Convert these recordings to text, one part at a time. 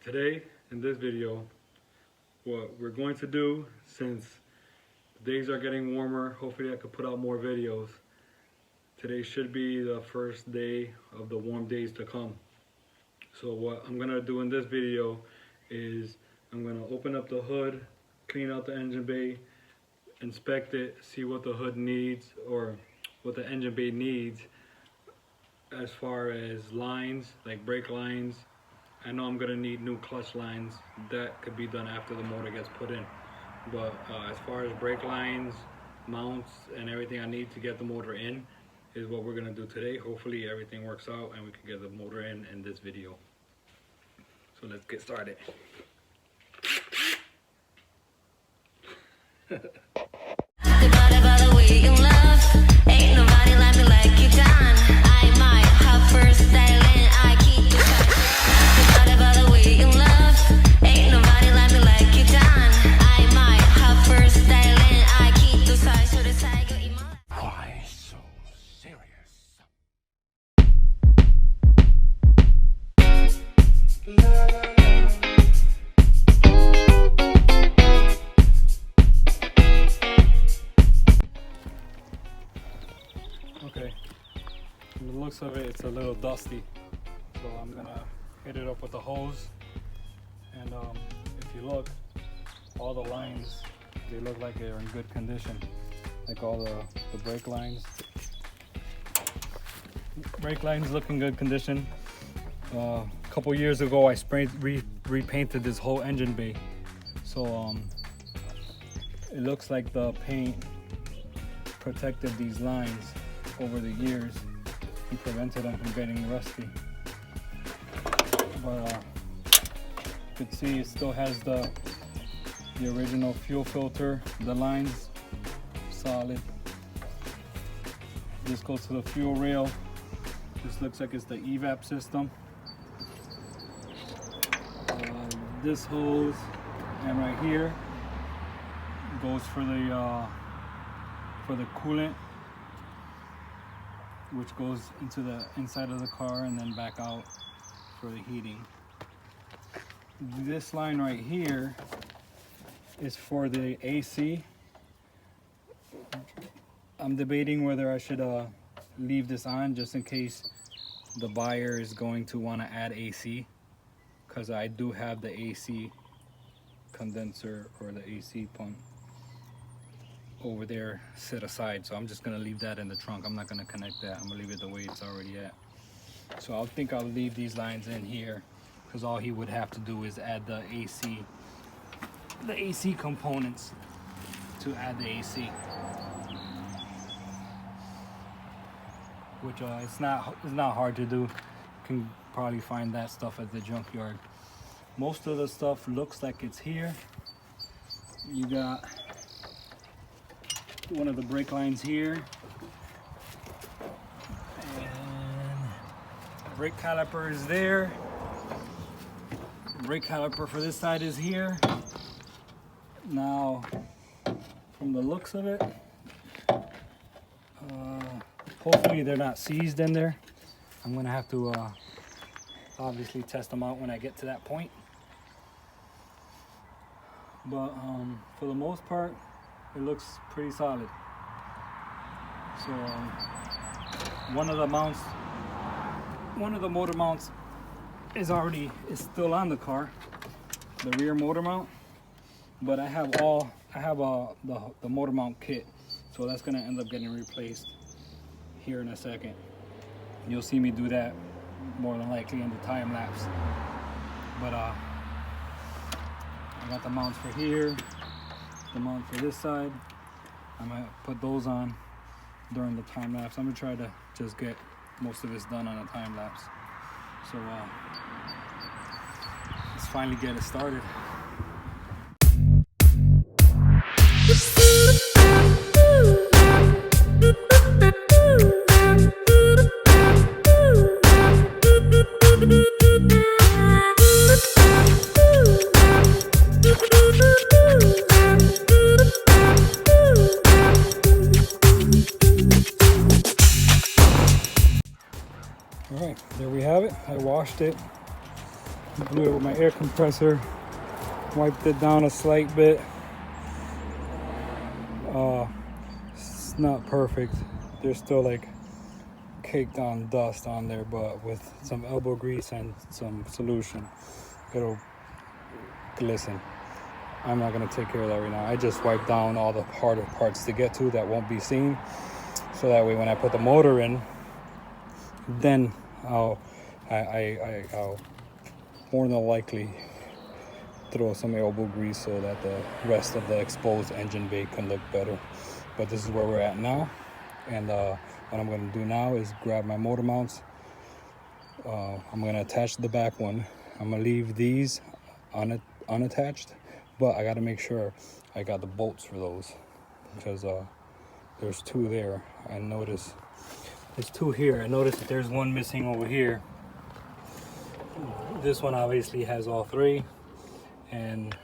Today, in this video, what we're going to do, since the days are getting warmer, hopefully I could put out more videos. Today should be the first day of the warm days to come. So what I'm gonna do in this video is I'm gonna open up the hood, clean out the engine bay, inspect it, see what the hood needs or what the engine bay needs as far as lines, like brake lines. I know I'm gonna need new clutch lines. That could be done after the motor gets put in. But as far as brake lines, mounts, and everything I need to get the motor in is what we're gonna do today. Hopefully everything works out and we can get the motor in this video. So let's get started. Okay, from the looks of it, it's a little dusty, so I'm gonna hit it up with the hose. And if you look, all the lines, they look like they're in good condition, like all the brake lines. Brake lines look in good condition. A couple years ago, I repainted this whole engine bay, so it looks like the paint protected these lines over the years and prevented them from getting rusty. But you can see it still has the original fuel filter, the lines solid. This goes to the fuel rail. This looks like it's the evap system. This hose and right here goes for the coolant, which goes into the inside of the car and then back out for the heating. This line right here is for the AC. I'm debating whether I should leave this on just in case the buyer is going to want to add AC, because I do have the AC condenser or the AC pump over there set aside, so I'm just gonna leave that in the trunk. I'm not gonna connect that. I'm gonna leave it the way it's already at. So I think I'll leave these lines in here, because all he would have to do is add the AC components to add the AC, which it's not hard to do. You can probably find that stuff at the junkyard. Most of the stuff looks like it's here. You got one of the brake lines here, and brake caliper is there. Brake caliper for this side is here. Now, from the looks of it, hopefully they're not seized in there. I'm gonna have to obviously test them out when I get to that point. But for the most part, it looks pretty solid. So one of the motor mounts is still on the car, the rear motor mount. But I have the motor mount kit, so that's gonna end up getting replaced here in a second. You'll see me do that more than likely in the time lapse. But I got the mounts for here, the mount for this side. I'm gonna put those on during the time lapse. I'm gonna try to just get most of this done on a time lapse. So let's finally get it started. All right, there we have it. I washed it Blew it with my air compressor. Wiped it down a slight bit. It's not perfect. There's still like caked on dust on there, but with some elbow grease and some solution, it'll glisten. I'm not gonna take care of that right now. I just wiped down all the harder parts to get to that won't be seen, so that way when I put the motor in, then I'll more than likely throw some elbow grease so that the rest of the exposed engine bay can look better. But this is where we're at now, and what I'm going to do now is grab my motor mounts. I'm going to attach the back one. I'm going to leave these unattached, but I got to make sure I got the bolts for those, because there's two there. I noticed there's two here. I noticed that there's one missing over here. This one obviously has all three, and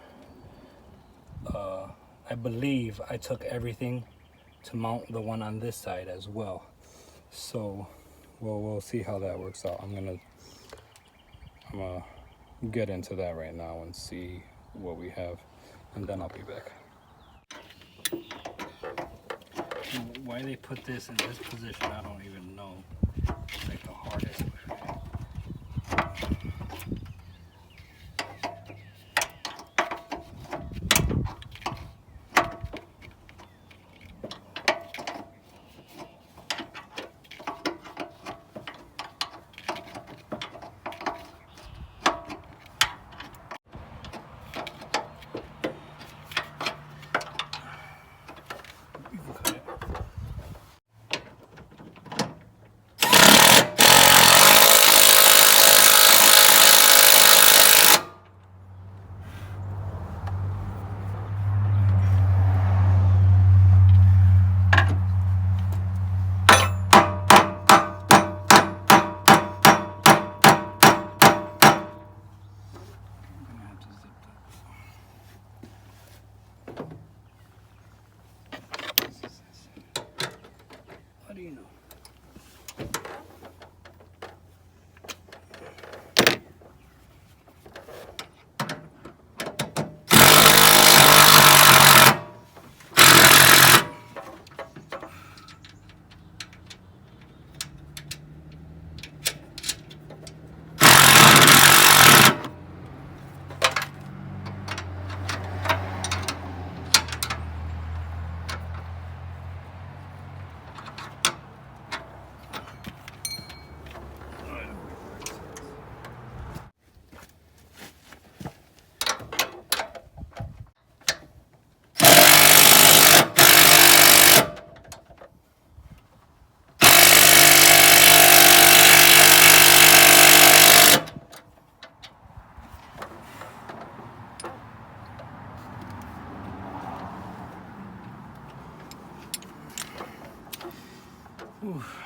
I believe I took everything to mount the one on this side as well. So we'll see how that works out. I'm gonna get into that right now and see what we have, and then I'll be back. Why they put this in this position, I don't even know. It's like the hardest way. What do you know? Oof.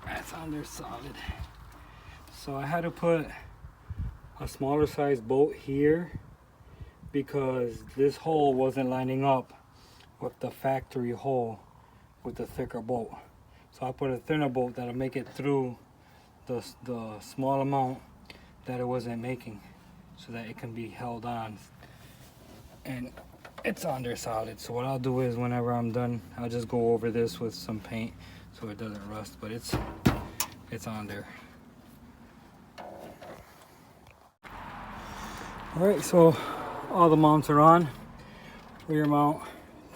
That's on there solid. So I had to put a smaller size bolt here because this hole wasn't lining up with the factory hole with the thicker bolt. So I put a thinner bolt that'll make it through the small amount that it wasn't making, so that it can be held on. And it's on there solid. So what I'll do is whenever I'm done, I'll just go over this with some paint so it doesn't rust, but it's on there. All right, so all the mounts are on. Rear mount,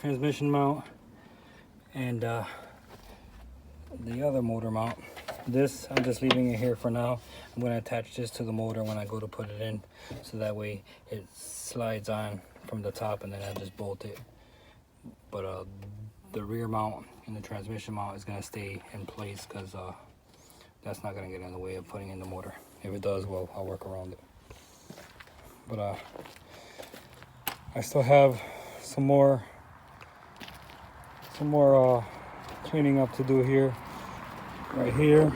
transmission mount, and the other motor mount This, I'm just leaving it here for now. I'm going to attach this to the motor when I go to put it in, so that way it slides on from the top, and then I just bolt it. But the rear mount and the transmission mount is going to stay in place, because that's not going to get in the way of putting in the motor. If it does, well, I'll work around it. But I still have some more cleaning up to do here. Right here,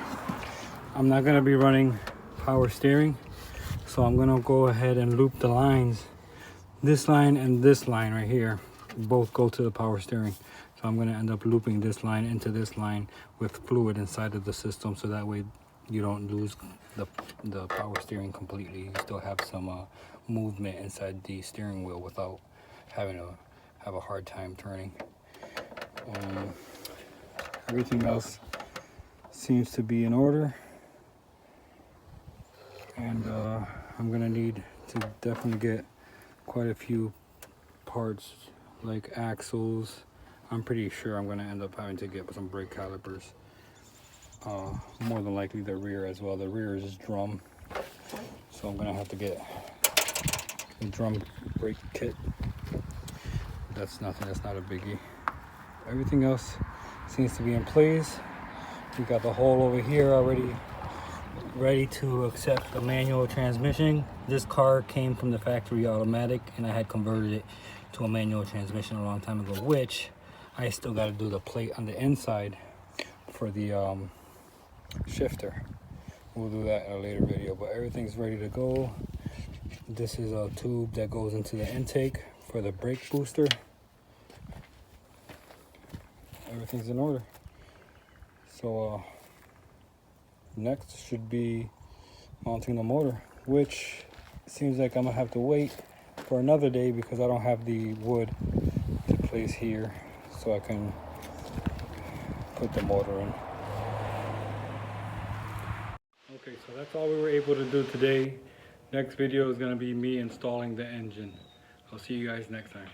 I'm not going to be running power steering, so I'm going to go ahead and loop the lines. This line and this line right here both go to the power steering, so I'm going to end up looping this line into this line with fluid inside of the system, so that way you don't lose the power steering completely. You still have some movement inside the steering wheel without having to have a hard time turning. Everything else seems to be in order, and I'm gonna need to definitely get quite a few parts, like axles. I'm pretty sure I'm gonna end up having to get some brake calipers, more than likely the rear as well. The rear is drum, so I'm gonna have to get a drum brake kit. That's nothing, that's not a biggie. Everything else seems to be in place. We got the hole over here already ready to accept a manual transmission. This car came from the factory automatic, and I had converted it to a manual transmission a long time ago, which I still got to do the plate on the inside for the shifter. We'll do that in a later video, but everything's ready to go. This is a tube that goes into the intake for the brake booster. Everything's in order. So next should be mounting the motor, which seems like I'm gonna have to wait for another day because I don't have the wood to place here so I can put the motor in. Okay, so that's all we were able to do today. Next video is gonna be me installing the engine. I'll see you guys next time.